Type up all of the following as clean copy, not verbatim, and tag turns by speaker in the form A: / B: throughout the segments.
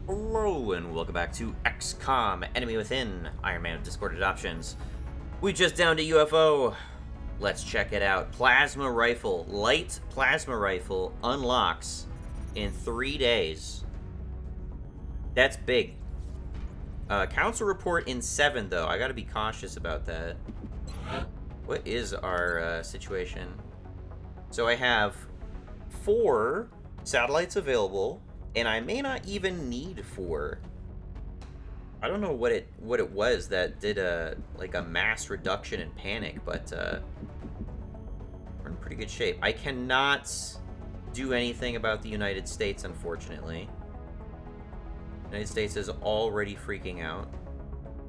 A: Hello and welcome back to XCOM, Enemy Within, Ironman Discorded Options. We just downed a UFO. Let's check it out. Plasma rifle, light plasma rifle unlocks in 3 days. That's big. Council report in 7 though. I gotta be cautious about that. What is our situation? So I have 4 satellites available. And I may not even need 4. I don't know what it was that did a mass reduction in panic, but we're in pretty good shape. I cannot do anything about the United States, unfortunately. The United States is already freaking out,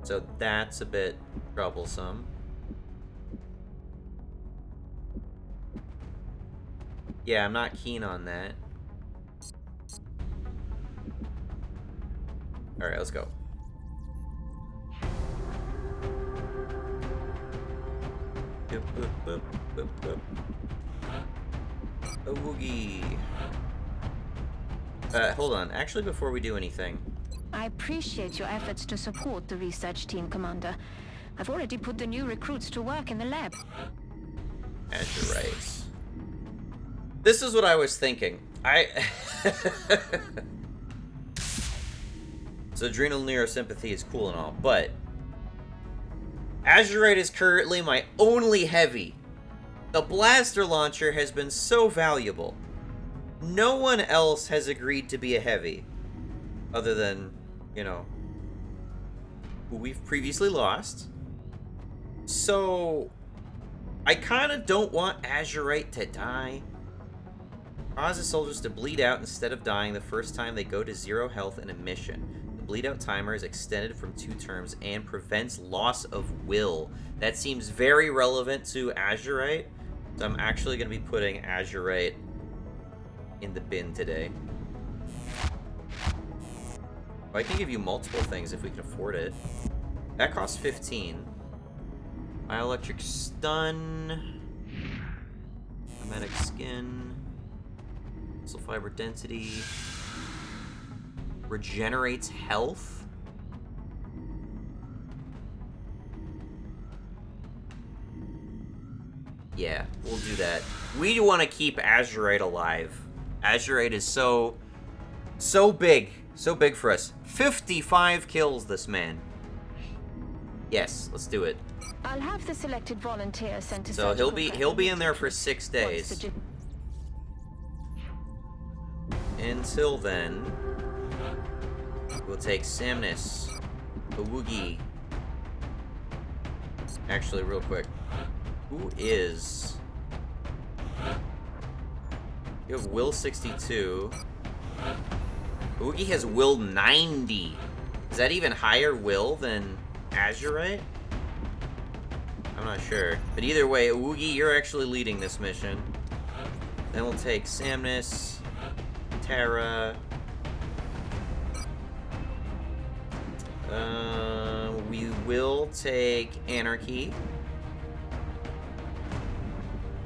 A: so that's a bit troublesome. Yeah, I'm not keen on that. Alright, let's go. Boop, boop, boop, boop, boop. A woogie. Hold on. Actually, before we do anything...
B: I appreciate your efforts to support the research team, Commander. I've already put the new recruits to work in the lab.
A: Azure rights. This is what I was thinking. So adrenal neurosympathy is cool and all, but Azurite is currently my only heavy. The blaster launcher has been so valuable. No one else has agreed to be a heavy, other than, you know, who we've previously lost. So I kind of don't want Azurite to die. Causes soldiers to bleed out instead of dying the first time they go to 0 health in a mission. Bleed out timer is extended from 2 terms and prevents loss of will. That seems very relevant to Azurite, so I'm actually going to be putting Azurite in the bin today. Oh, I can give you multiple things if we can afford it. That costs 15. Bioelectric stun, mimetic skin, muscle fiber density. Regenerates health. Yeah, we'll do that. We want to keep Azurite alive. Azurite is so big. So big for us. 55 kills, this man. Yes, let's do it.
B: I'll have the selected volunteer sent to
A: So he'll be in there for 6 days. Until then, we'll take Samnus, a Woogie. Actually, real quick, who is... You have Will 62. Woogie has Will 90. Is that even higher Will than Azurite? I'm not sure. But either way, Woogie, you're actually leading this mission. Then we'll take Samnus, Terra... we will take Anarchy.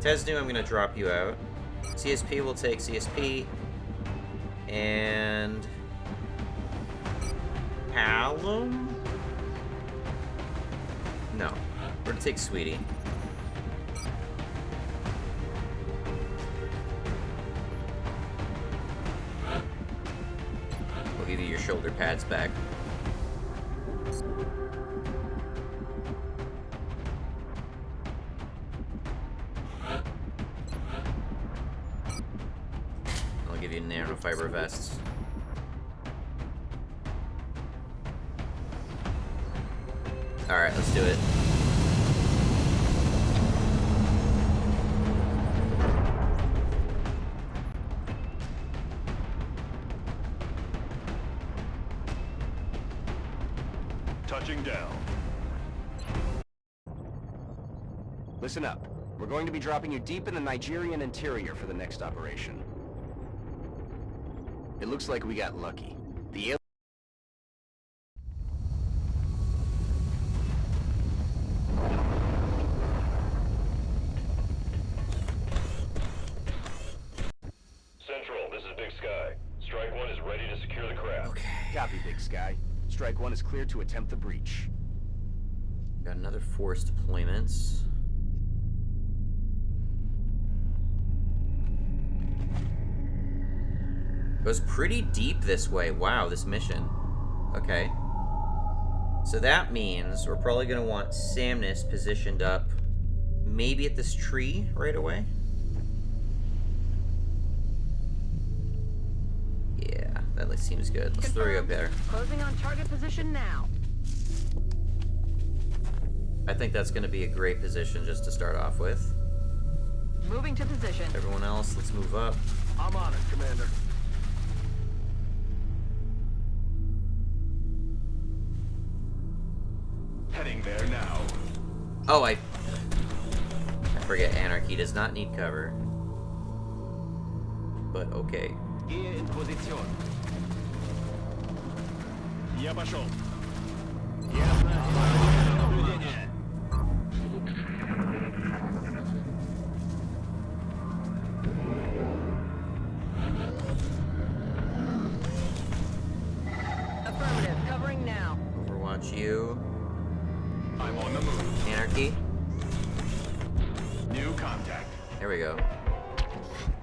A: Tesnu, I'm going to drop you out. CSP will take CSP. And... Hallam? No. We're going to take Sweetie. We'll give you your shoulder pads back. Nanofiber vests. Alright, let's do it.
C: Touching down. Listen up. We're going to be dropping you deep in the Nigerian interior for the next operation. It looks like we got lucky. The
D: Central, this is Big Sky. Strike One is ready to secure the craft.
A: Okay.
C: Copy, Big Sky. Strike 1 is cleared to attempt the breach.
A: Got another force deployments. Goes pretty deep this way. Wow, this mission. Okay. So that means we're probably going to want Samnus positioned up maybe at this tree right away. Yeah, that seems good. Let's throw you up there.
D: Closing on target position now.
A: I think that's going to be a great position just to start off with.
D: Moving to position.
A: Everyone else, let's move up.
C: I'm on it, Commander. Heading there now.
A: Oh, I forget Anarchy does not need cover. But okay.
C: Gear in position. Я пошел.
D: Affirmative. Covering now.
A: Overwatch you.
C: I'm on the move.
A: Anarchy.
C: New contact.
A: There we go.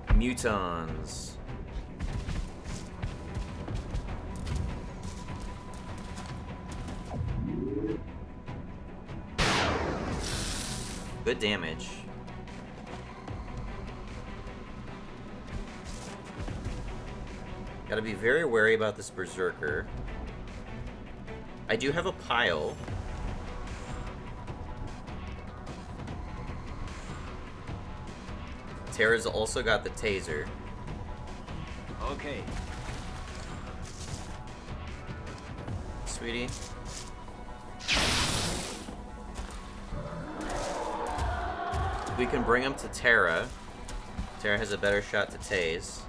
A: Mutons. Good damage. Gotta be very wary about this Berserker. I do have a pile. Terra's also got the taser.
C: Okay.
A: Sweetie. We can bring him to Terra. Terra has a better shot to tase.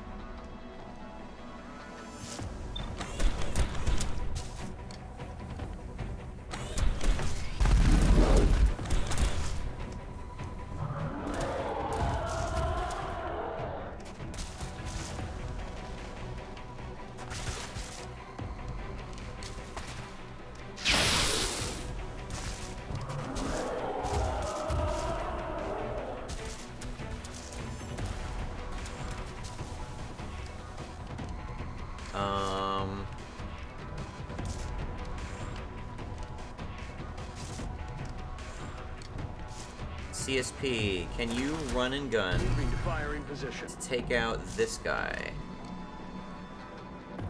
A: CSP, can you run and gun
C: Moving to firing position.
A: to take out this guy?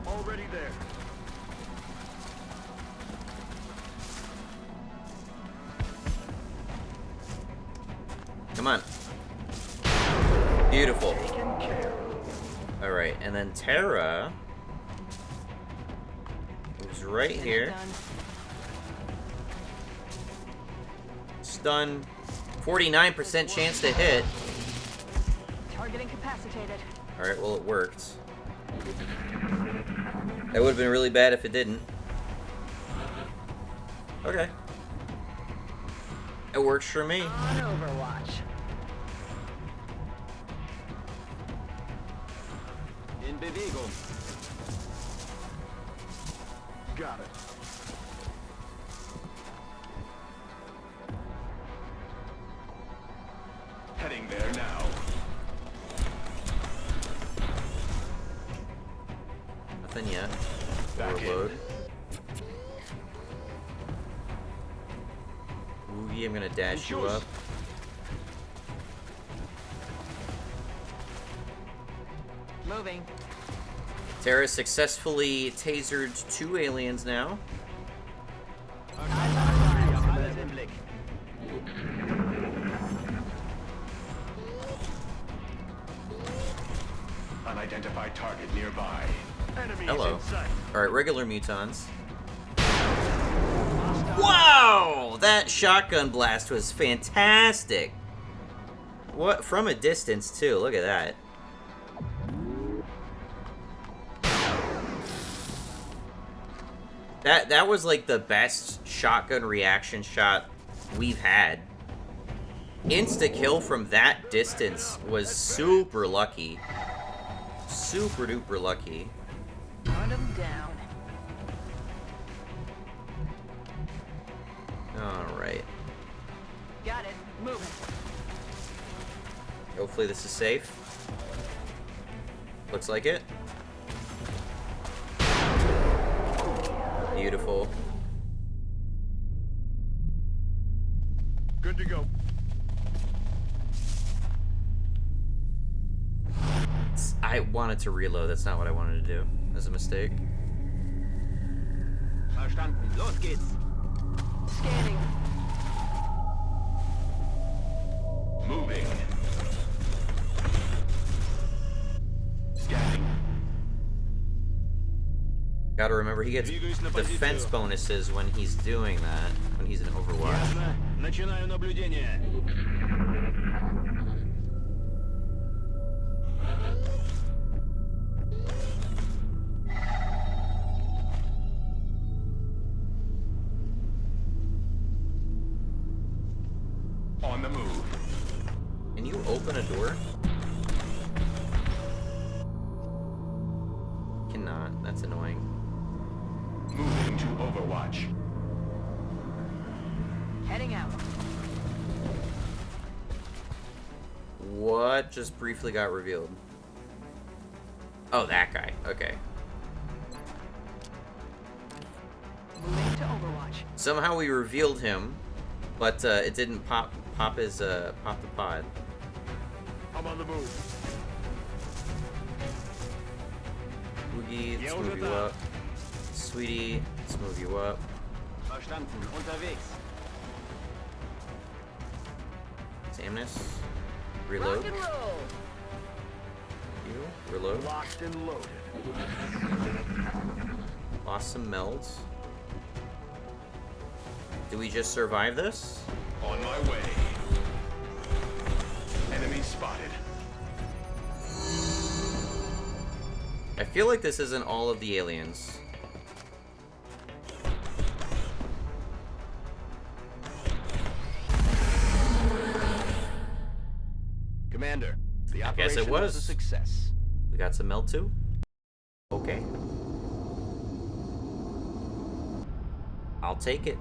C: Already there.
A: Come on. Beautiful.
C: Taken care.
A: Alright, and then Terra moves right here.
D: Done.
A: Stun. 49% chance to hit.
D: Target incapacitated.
A: Alright, well, it worked. That would have been really bad if it didn't. Okay. It works for me.
D: On Overwatch.
C: In Bewegung. Got it. Heading there now.
A: Nothing yet.
C: Back in.
A: Overload. Oogie, I'm gonna dash you up.
D: Moving.
A: Terra successfully tasered 2 aliens now.
C: Alles im Blick. Unidentified target nearby. Enemies
A: Hello.
C: in sight.
A: Alright, regular mutons. Wow! That shotgun blast was fantastic. What? From a distance, too. Look at that. That was like the best shotgun reaction shot we've had. Insta-kill from that distance was super lucky. Super duper lucky.
D: Hunt them down.
A: Alright.
D: Got it. Moving.
A: Hopefully this is safe. Looks like it. Beautiful.
C: Good to go.
A: I wanted to reload. That's not what I wanted to do. That's a mistake.
C: Verstanden. Los geht's.
D: Scanning.
C: Moving. Scanning.
A: Gotta remember, he gets defense bonuses when he's doing that, when he's in Overwatch.
C: Ясно. Начинаю наблюдение. On the move.
A: Can you open a door? Cannot. That's annoying.
C: Moving to Overwatch.
D: Heading out.
A: What just briefly got revealed? Oh, that guy. Okay.
D: Moving to Overwatch.
A: Somehow we revealed him, but it didn't pop his pop the pod.
C: I'm on the move.
A: Boogie, let's move you up. Sweetie, let's move you up.
C: Verstanden. Unterwegs.
A: Samnus, reload.
D: Rock and roll.
A: You reload.
C: Locked and loaded.
A: Lost some melds. Do we just survive this?
C: On my way. Enemy spotted.
A: I feel like this isn't all of the aliens.
C: Commander, the
A: I guess
C: operation
A: it was
C: a success.
A: We got some meld too? Okay. I'll take it.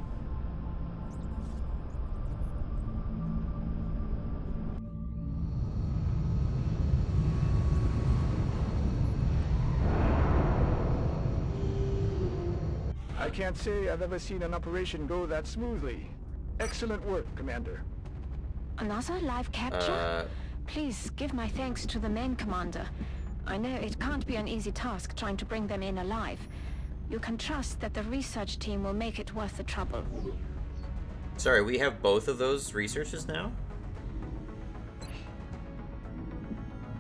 E: I can't say I've ever seen an operation go that smoothly. Excellent work, Commander.
B: Another live capture? Please give my thanks to the main commander. I know it can't be an easy task trying to bring them in alive. You can trust that the research team will make it worth the trouble.
A: Sorry, we have both of those researches now?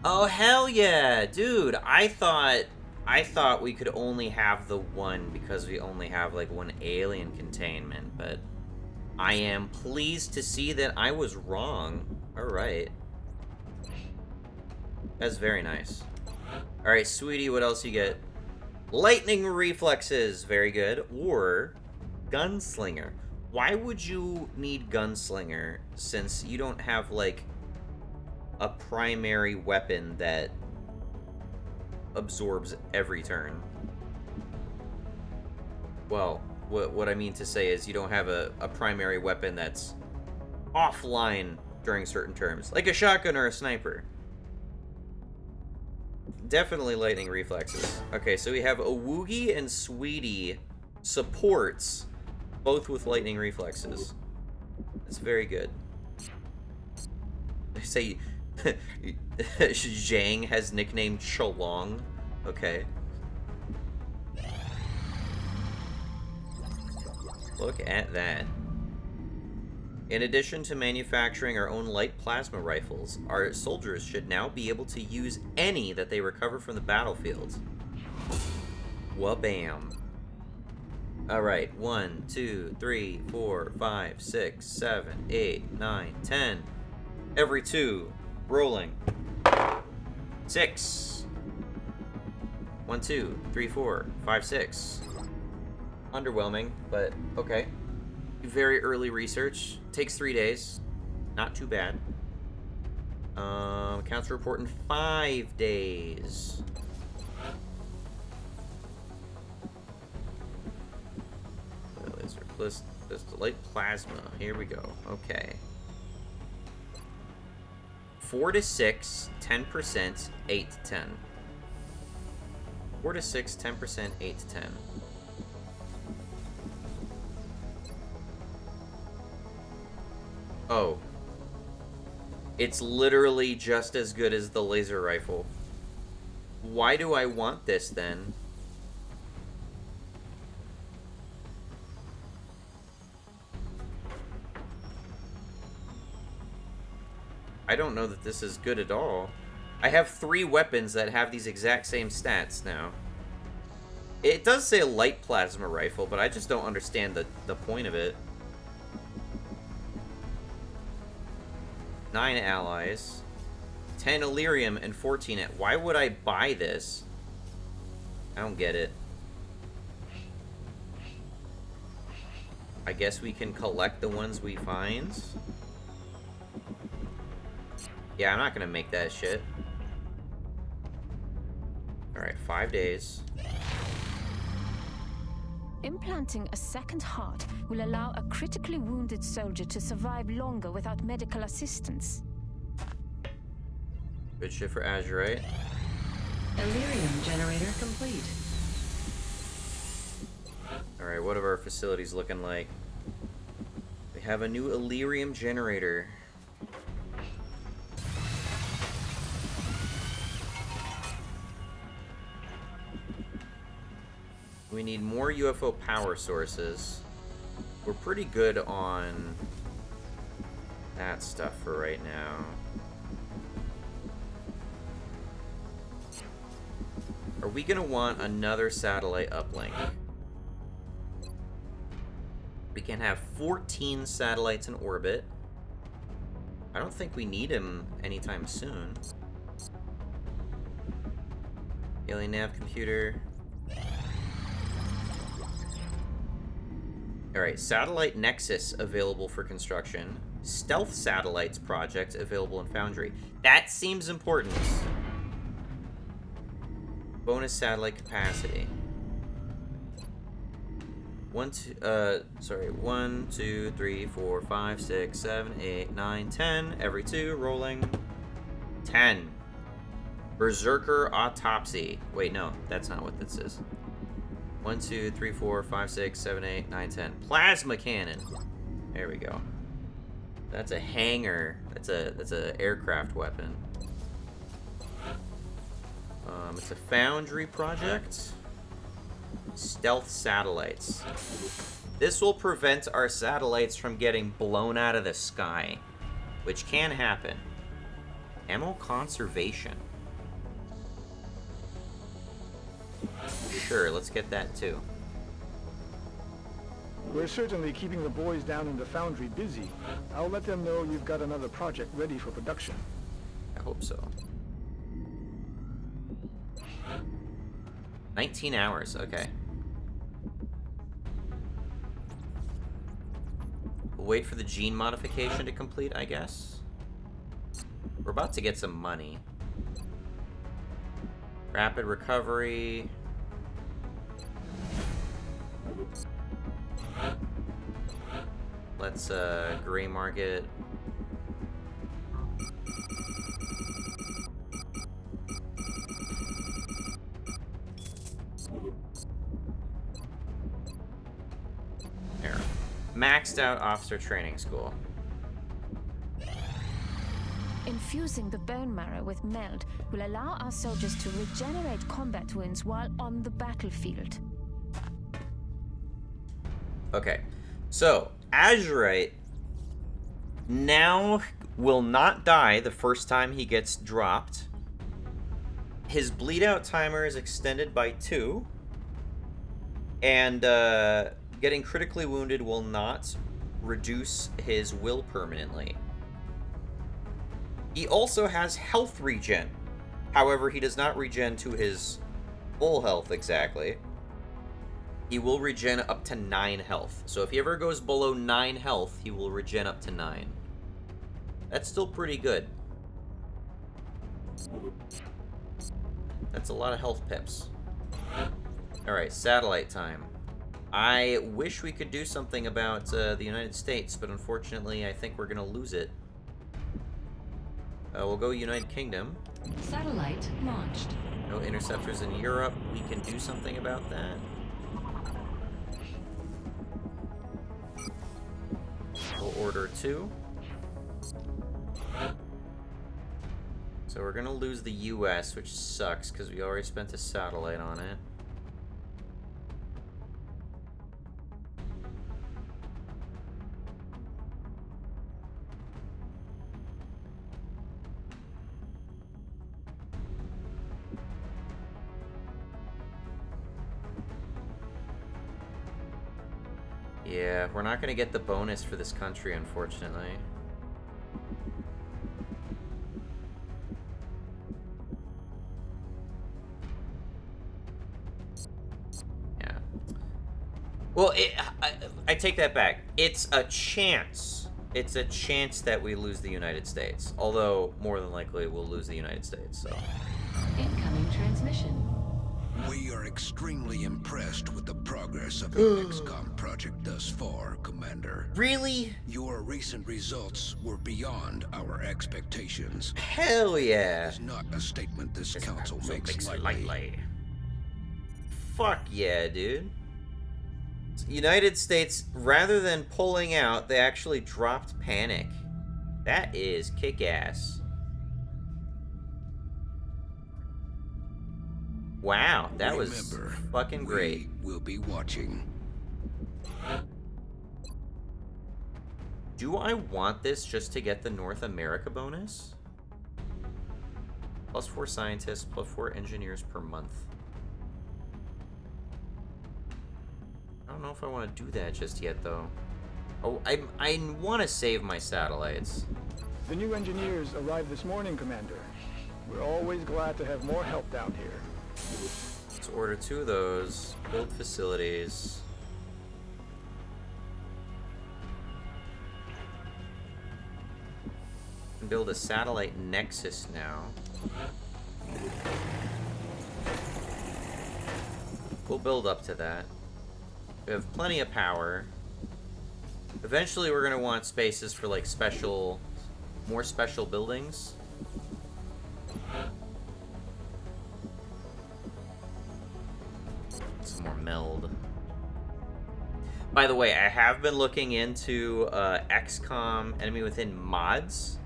A: Oh, hell yeah! Dude, I thought we could only have the one because we only have, like, one alien containment, but I am pleased to see that I was wrong. Alright. That's very nice. Alright, sweetie, what else you get? Lightning reflexes! Very good. Or gunslinger. Why would you need gunslinger since you don't have, like, a primary weapon that absorbs every turn? Well, what I mean to say is you don't have a primary weapon that's offline during certain terms, like a shotgun or a sniper. Definitely lightning reflexes. Okay, so we have Awoogie and Sweetie supports, both with lightning reflexes. That's very good. They say Zhang has nicknamed Cholong. Okay. Look at that. In addition to manufacturing our own light plasma rifles, our soldiers should now be able to use any that they recover from the battlefield. Wha-bam. Alright, 1, 2, 3, 4, 5, 6, 7, 8, 9, 10. Every 2. Rolling. 6. 1, 2, 3, 4, 5, 6. Underwhelming, but okay. Very early research. Takes 3 days. Not too bad. Counts report in 5 days. Pistol, light plasma. Here we go. Okay. 4 to 6, 10%, 8 to 10. 4 to 6, 10%, 8 to 10. Oh. It's literally just as good as the laser rifle. Why do I want this then? I don't know that this is good at all. I have 3 weapons that have these exact same stats now. It does say a light plasma rifle, but I just don't understand the point of it. 9 allies. 10 Illyrium and 14 it. Why would I buy this? I don't get it. I guess we can collect the ones we find. Yeah, I'm not gonna make that shit. Alright, 5 days.
B: Implanting a second heart will allow a critically wounded soldier to survive longer without medical assistance.
A: Good shit for Azurite.
D: Illyrium generator complete.
A: Alright, what are our facilities looking like? We have a new Illyrium generator. We need more UFO power sources. We're pretty good on that stuff for right now. Are we gonna want another satellite uplink? We can have 14 satellites in orbit. I don't think we need him anytime soon. Alien nav computer. Alright, Satellite Nexus available for construction. Stealth Satellites project available in Foundry. That seems important. Bonus satellite capacity. 1, 2, 3, 4, 5, 6, 7, 8, 9, 10. Every 2, rolling. 10. Berserker Autopsy. Wait, no, that's not what this is. 1, 2, 3, 4, 5, 6, 7, 8, 9, 10. Plasma cannon. There we go. That's a hangar. That's a aircraft weapon. It's a Foundry project. Stealth satellites. This will prevent our satellites from getting blown out of the sky, which can happen. Ammo conservation. Sure, let's get that too.
E: We're certainly keeping the boys down in the Foundry busy. I'll let them know you've got another project ready for production.
A: I hope so. 19 hours, okay. We'll wait for the gene modification to complete, I guess. We're about to get some money. Rapid recovery. Let's gray market. There. Maxed out officer training school.
B: Infusing the bone marrow with meld will allow our soldiers to regenerate combat wounds while on the battlefield.
A: Okay, so Azurite now will not die the first time he gets dropped. His bleed out timer is extended by 2, and getting critically wounded will not reduce his will permanently. He also has health regen. However, he does not regen to his full health exactly. He will regen up to 9 health. So if he ever goes below 9 health, he will regen up to 9. That's still pretty good. That's a lot of health pips. Alright, satellite time. I wish we could do something about the United States, but unfortunately I think we're going to lose it. We'll go United Kingdom.
D: Satellite launched.
A: No interceptors in Europe. We can do something about that. We'll order 2. So we're going to lose the US, which sucks because we already spent a satellite on it. Yeah, we're not going to get the bonus for this country, unfortunately. Yeah. Well, I take that back. It's a chance. It's a chance that we lose the United States. Although, more than likely, we'll lose the United States, so...
D: Incoming transmission.
F: We are extremely impressed with the progress of the XCOM project thus far, Commander.
A: Really?
F: Your recent results were beyond our expectations.
A: Hell yeah.
F: It's not a statement this council makes lightly.
A: Fuck yeah, dude. United States, rather than pulling out, they actually dropped panic. That is kick-ass. Wow, that was fucking great.
F: We'll be watching.
A: Do I want this just to get the North America bonus? +4 scientists, +4 engineers per month. I don't know if I want to do that just yet, though. Oh, I want to save my satellites.
E: The new engineers arrived this morning, Commander. We're always glad to have more help down here.
A: Let's order 2 of those. Build facilities. And build a satellite nexus now. We'll build up to that. We have plenty of power. Eventually we're going to want spaces for like more special buildings. Some more meld. By the way, I have been looking into XCOM Enemy Within mods.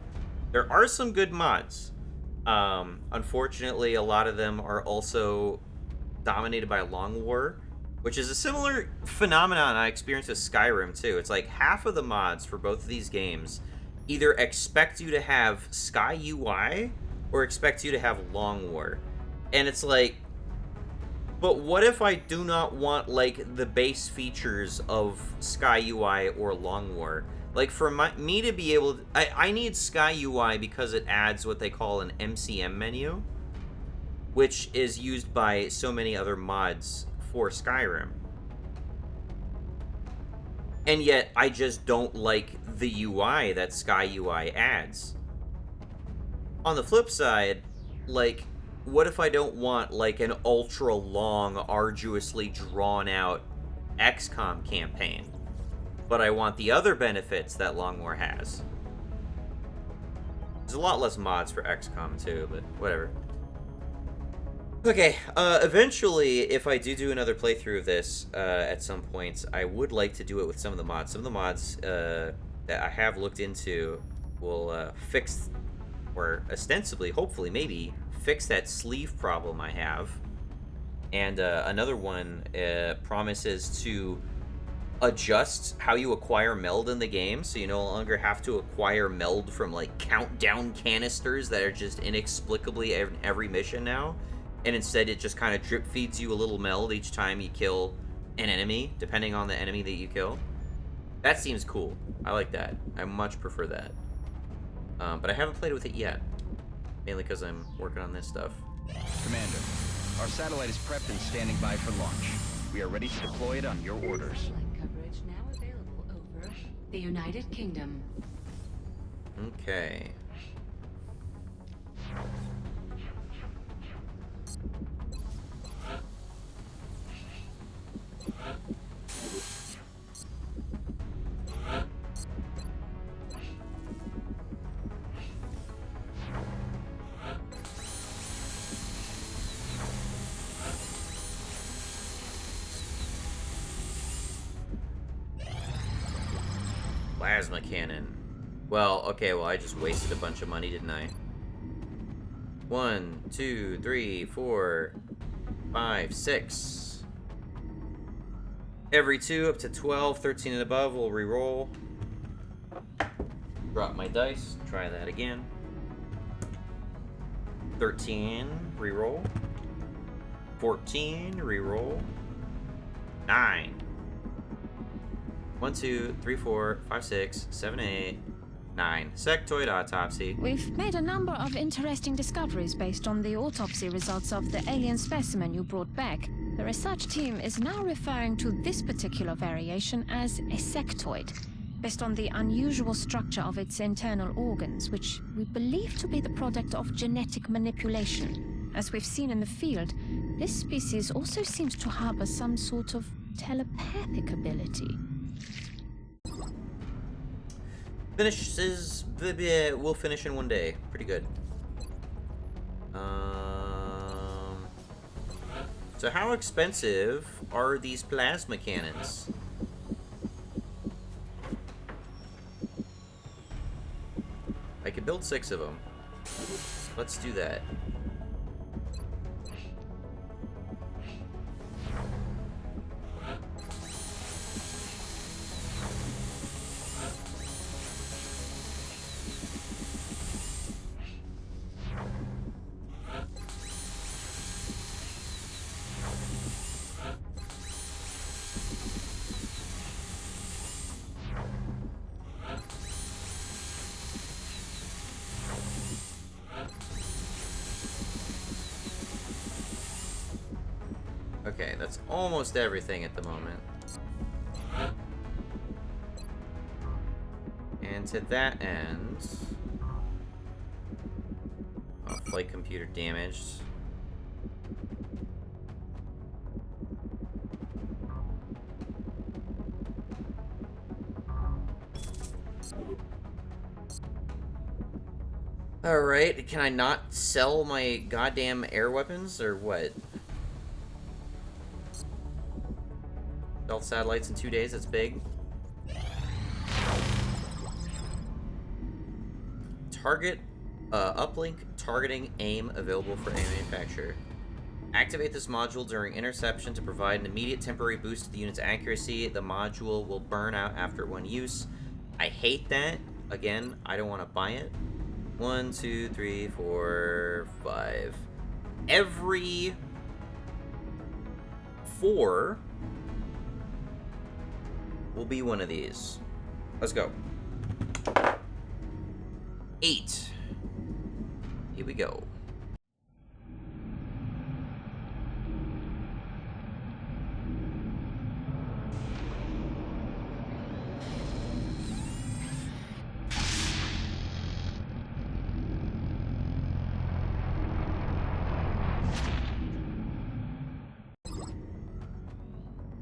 A: There are some good mods. Unfortunately, a lot of them are also dominated by Long War, which is a similar phenomenon I experienced with Skyrim too. It's like half of the mods for both of these games either expect you to have Sky UI or expect you to have Long War. And it's like, but what if I do not want, like, the base features of Sky UI or Long War? Like, for me to be able to... I need Sky UI because it adds what they call an MCM menu, which is used by so many other mods for Skyrim. And yet, I just don't like the UI that Sky UI adds. On the flip side, like... what if I don't want, like, an ultra-long, arduously drawn-out XCOM campaign, but I want the other benefits that Long War has? There's a lot less mods for XCOM, too, but whatever. Okay, eventually, if I do another playthrough of this at some point, I would like to do it with some of the mods. Some of the mods that I have looked into will fix, or ostensibly, hopefully, maybe, fix that sleeve problem I have. And another one promises to adjust how you acquire meld in the game, so you no longer have to acquire meld from, like, countdown canisters that are just inexplicably in every mission now, and instead it just kind of drip feeds you a little meld each time you kill an enemy, depending on the enemy that you kill. That seems cool. I like that. I much prefer that. But I haven't played with it yet. Mainly because I'm working on this stuff.
C: Commander, our satellite is prepped and standing by for launch. We are ready to deploy it on your orders.
D: Satellite coverage now available over the United Kingdom.
A: Okay. Plasma cannon. Well, okay, well, I just wasted a bunch of money, didn't I? 1, 2, 3, 4, 5, 6. Every 2 up to 12, 13 and above will re-roll. Drop my dice, try that again. 13, re-roll. 14, re-roll. 9. 1, 2, 3, 4, 5, 6, 7, 8, 9. Sectoid autopsy.
B: We've made a number of interesting discoveries based on the autopsy results of the alien specimen you brought back. The research team is now referring to this particular variation as a sectoid, based on the unusual structure of its internal organs, which we believe to be the product of genetic manipulation. As we've seen in the field, this species also seems to harbor some sort of telepathic ability.
A: We'll finish in 1 day. Pretty good. So how expensive are these plasma cannons? I could build 6 of them. Let's do that. Okay, that's almost everything at the moment. And to that end... Oh, flight computer damaged. Alright, can I not sell my goddamn air weapons, or what? Stealth satellites in 2 days, that's big. Target, uplink, targeting, aim, available for aim manufacturer. Activate this module during interception to provide an immediate temporary boost to the unit's accuracy. The module will burn out after 1 use. I hate that. Again, I don't want to buy it. 1, 2, 3, 4, 5. Every 4 will be one of these. Let's go. 8. Here we go.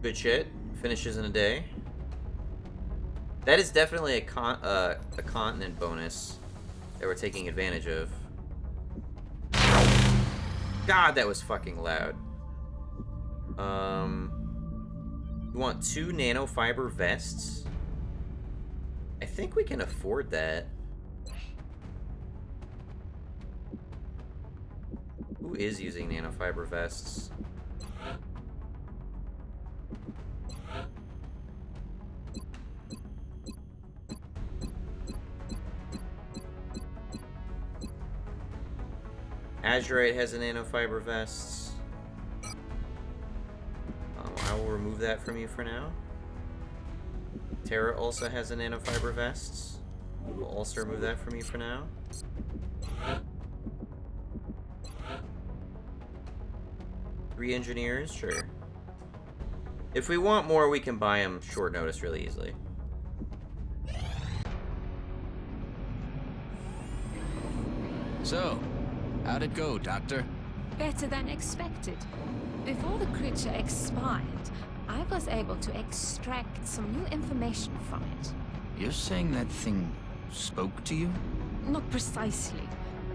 A: Good shit. Finishes in a day. That is definitely a continent bonus that we're taking advantage of. God, that was fucking loud. You want 2 nanofiber vests? I think we can afford that. Who is using nanofiber vests? Azurite has a nanofiber vest. I will remove that from you for now. Terra also has a nanofiber vest. We'll also remove that from you for now. Three engineers, sure. If we want more, we can buy them short notice really easily.
G: So, how'd it go, Doctor?
B: Better than expected. Before the creature expired, I was able to extract some new information from it.
G: You're saying that thing spoke to you?
B: Not precisely,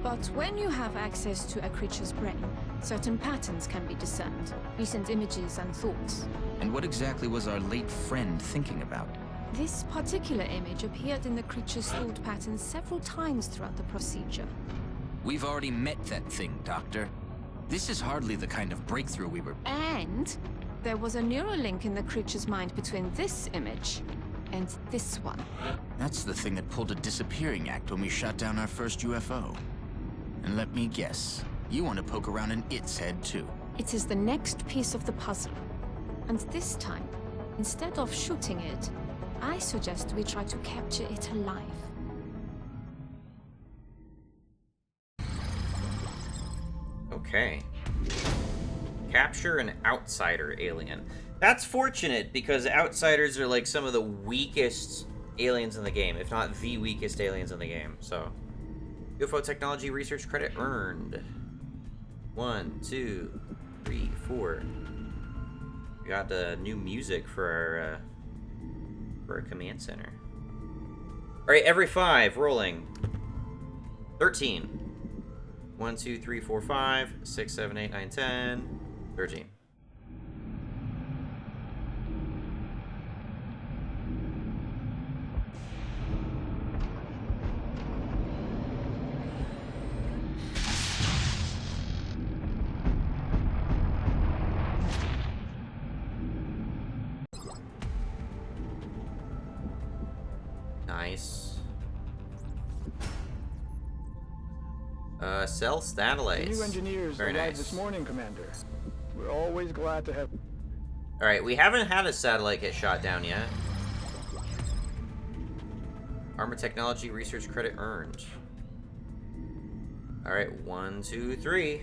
B: but when you have access to a creature's brain, certain patterns can be discerned, recent images and thoughts.
G: And what exactly was our late friend thinking about?
H: This particular image appeared in the creature's thought pattern several times throughout the procedure.
G: We've already met that thing, Doctor. This is hardly the kind of breakthrough we were...
H: And there was a neural link in the creature's mind between this image and this one.
G: That's the thing that pulled a disappearing act when we shot down our first UFO. And let me guess, you want to poke around in its head too.
H: It is the next piece of the puzzle. And this time, instead of shooting it, I suggest we try to capture it alive.
A: Okay. Capture an outsider alien. That's fortunate, because outsiders are like some of the weakest aliens in the game, if not the weakest aliens in the game. So, UFO technology research credit earned. 1, 2, 3, 4. We got the new music for our command center. All right, every 5, rolling. 13. 1, 2, 3, 4, 5, 6, 7, 8, 9, 10, 13. Nice. Cell satellites.
E: The new engineers
A: Very
E: arrived
A: nice.
E: this morning, Commander. We're always glad to have...
A: Alright, we haven't had a satellite get shot down yet. Armor technology research credit earned. Alright, 1, 2, 3.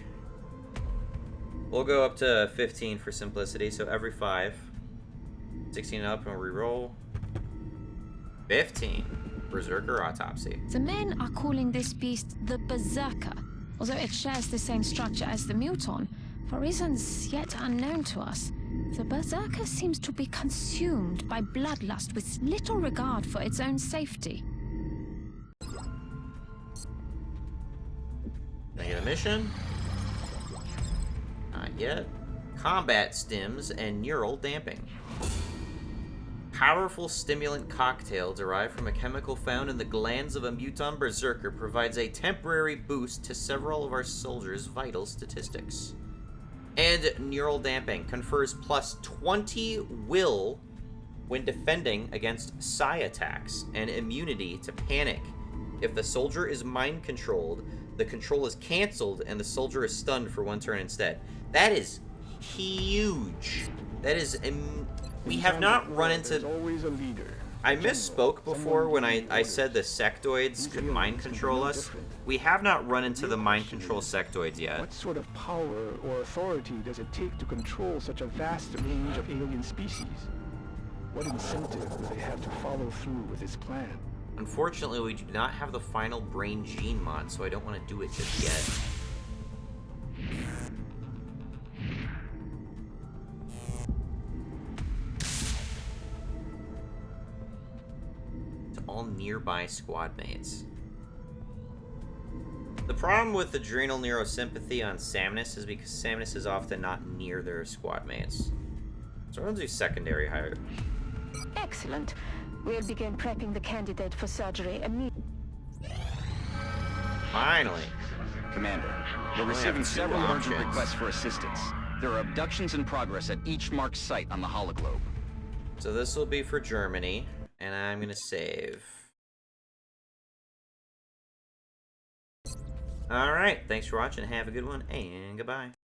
A: We'll go up to 15 for simplicity, so every 5. 16 up and re-roll. 15. Berserker autopsy.
H: The men are calling this beast the Berserker, although it shares the same structure as the Muton. For reasons yet unknown to us, the Berserker seems to be consumed by bloodlust with little regard for its own safety.
A: Can I get a mission? Not yet. Combat stims and neural damping. Powerful stimulant cocktail derived from a chemical found in the glands of a muton berserker provides a temporary boost to several of our soldiers' vital statistics. And neural damping confers plus 20 will when defending against psi attacks and immunity to panic. If the soldier is mind controlled, the control is canceled and the soldier is stunned for 1 turn instead. That is huge. That is we have not run into...
E: There's always a leader.
A: I misspoke before when I said the sectoids could mind control us. We have not run into the mind control sectoids yet.
E: What sort of power or authority does it take to control such a vast range of alien species? What incentive do they have to follow through with this plan?
A: Unfortunately, we do not have the final brain gene mod, so I don't want to do it just yet. All nearby squad mates. The problem with adrenal neurosympathy on Samnus is because Samnus is often not near their squad mates. So we're gonna do secondary hire.
B: Excellent. We'll begin prepping the candidate for surgery immediately.
A: Finally.
C: Commander, we're receiving several urgent requests for assistance. There are abductions in progress at each marked site on the hologlobe.
A: So this will be for Germany. And I'm gonna save. Alright, thanks for watching, have a good one, and goodbye.